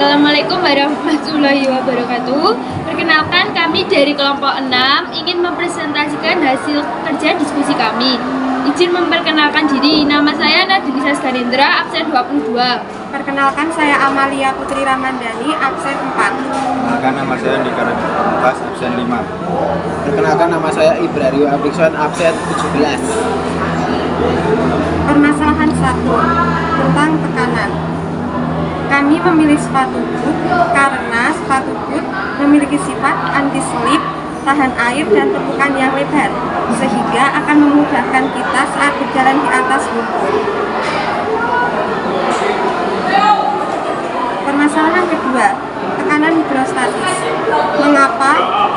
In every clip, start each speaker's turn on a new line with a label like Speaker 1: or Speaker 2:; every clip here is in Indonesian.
Speaker 1: Assalamualaikum warahmatullahi wabarakatuh. Perkenalkan, kami dari kelompok 6 ingin mempresentasikan hasil kerja diskusi kami. Izin memperkenalkan diri, nama saya Nadilisa Sgarendra, absen 22.
Speaker 2: Perkenalkan, saya Amalia Putri Ramandani, absen 4.
Speaker 3: Perkenalkan, nama saya Dika Raditya, absen 5.
Speaker 4: Perkenalkan, nama saya Ibrahim Abikson, absen 17.
Speaker 2: Permasalahan 1 tentang tekanan. Kami memilih sepatu boot karena sepatu boot memiliki sifat anti-slip, tahan air dan tepukan yang lebar, sehingga akan memudahkan kita saat berjalan di atas lumpur. Permasalahan kedua, tekanan hidrostatis. Mengapa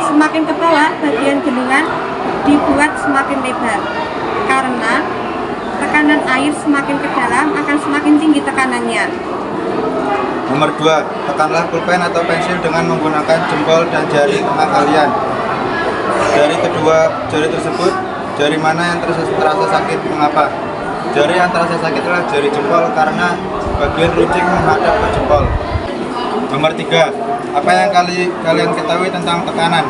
Speaker 2: semakin ke bawah bagian gendungan dibuat semakin lebar? Karena tekanan air semakin ke dalam akan semakin tinggi tekanannya.
Speaker 3: Nomor 2, tekanlah pulpen atau pensil dengan menggunakan jempol dan jari tengah kalian. Dari kedua jari tersebut, jari mana yang terasa sakit? Mengapa? Jari yang terasa sakit adalah jari jempol karena bagian runcing menghadap ke jempol. Nomor 3, apa yang kalian ketahui tentang tekanan?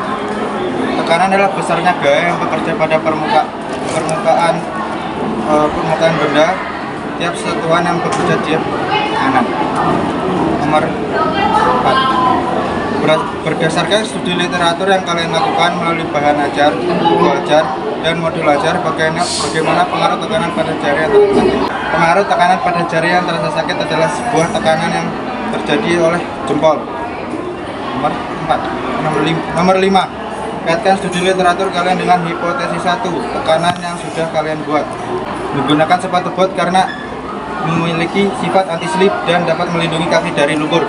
Speaker 3: Tekanan adalah besarnya gaya yang bekerja pada permukaan benda. Tiap satuan yang bekerja di kanan. Nomor 4, berdasarkan studi literatur yang kalian lakukan melalui bahan ajar, buku ajar, dan modul ajar, bagaimana pengaruh tekanan pada jari yang terasa sakit? Pengaruh tekanan pada jari yang terasa sakit adalah sebuah tekanan yang terjadi oleh jempol. Nomor 4, nomor 5, kaitkan studi literatur kalian dengan hipotesis 1, tekanan yang sudah kalian buat. Menggunakan sepatu bot karena memiliki sifat anti-slip dan dapat melindungi kaki dari lumpur.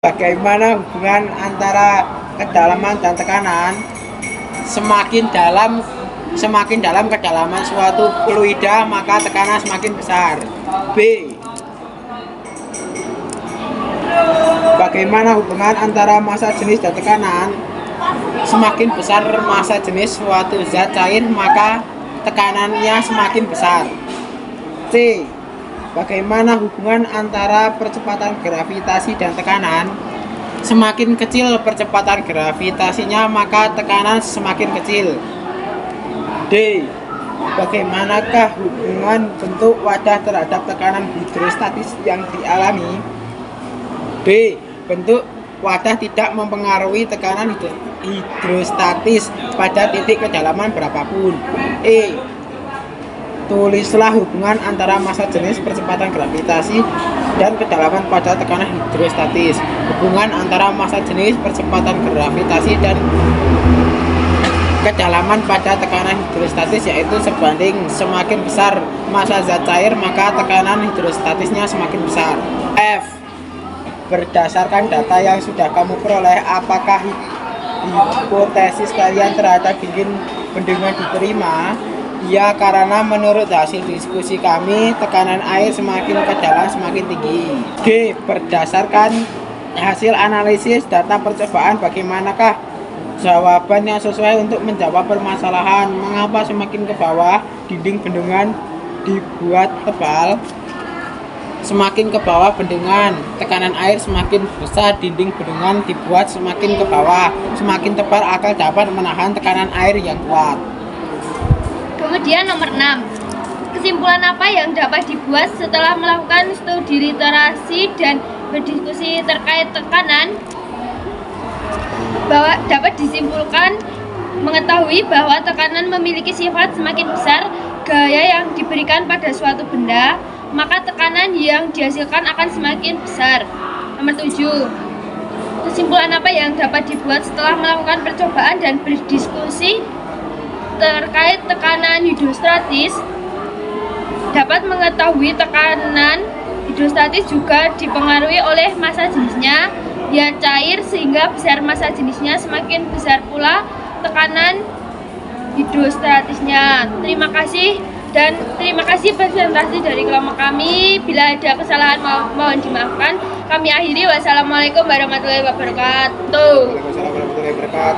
Speaker 4: Bagaimana hubungan antara kedalaman dan tekanan? Semakin dalam kedalaman suatu fluida, maka tekanan semakin besar. B. Bagaimana hubungan antara massa jenis dan tekanan? Semakin besar massa jenis suatu zat cair, maka tekanannya semakin besar. C. Bagaimana hubungan antara percepatan gravitasi dan tekanan? Semakin kecil percepatan gravitasinya, maka tekanan semakin kecil. D. Bagaimanakah hubungan bentuk wadah terhadap tekanan hidrostatis yang dialami? B. Bentuk wadah tidak mempengaruhi tekanan hidrostatis pada titik kedalaman berapapun. E. Tulislah hubungan antara massa jenis, percepatan gravitasi, dan kedalaman pada tekanan hidrostatis. Hubungan antara massa jenis, percepatan gravitasi, dan kedalaman pada tekanan hidrostatis yaitu sebanding semakin besar massa zat cair, maka tekanan hidrostatisnya semakin besar. F. Berdasarkan data yang sudah kamu peroleh, apakah hipotesis kalian terhadap bendungan diterima? Ya, karena menurut hasil diskusi kami, tekanan air semakin ke dalam semakin tinggi. G. Berdasarkan hasil analisis data percobaan, bagaimanakah jawaban yang sesuai untuk menjawab permasalahan? Mengapa semakin ke bawah dinding bendungan dibuat tebal? Semakin ke bawah bendungan, tekanan air semakin besar, dinding bendungan dibuat semakin ke bawah. Semakin tebal akan dapat menahan tekanan air yang kuat.
Speaker 1: Kemudian nomor 6, kesimpulan apa yang dapat dibuat setelah melakukan studi literasi dan berdiskusi terkait tekanan? Bahwa dapat disimpulkan mengetahui bahwa tekanan memiliki sifat semakin besar gaya yang diberikan pada suatu benda, maka tekanan yang dihasilkan akan semakin besar. Nomor 7, kesimpulan apa yang dapat dibuat setelah melakukan percobaan dan berdiskusi terkait tekanan hidrostatis? Dapat mengetahui tekanan hidrostatis juga dipengaruhi oleh massa jenisnya, yang cair sehingga besar massa jenisnya, semakin besar pula tekanan hidrostatisnya. Terima kasih presentasi dari kelompok kami. Bila ada kesalahan mohon dimaafkan. Kami akhiri. Wassalamualaikum warahmatullahi wabarakatuh.
Speaker 4: Waalaikumsalam warahmatullahi wabarakatuh.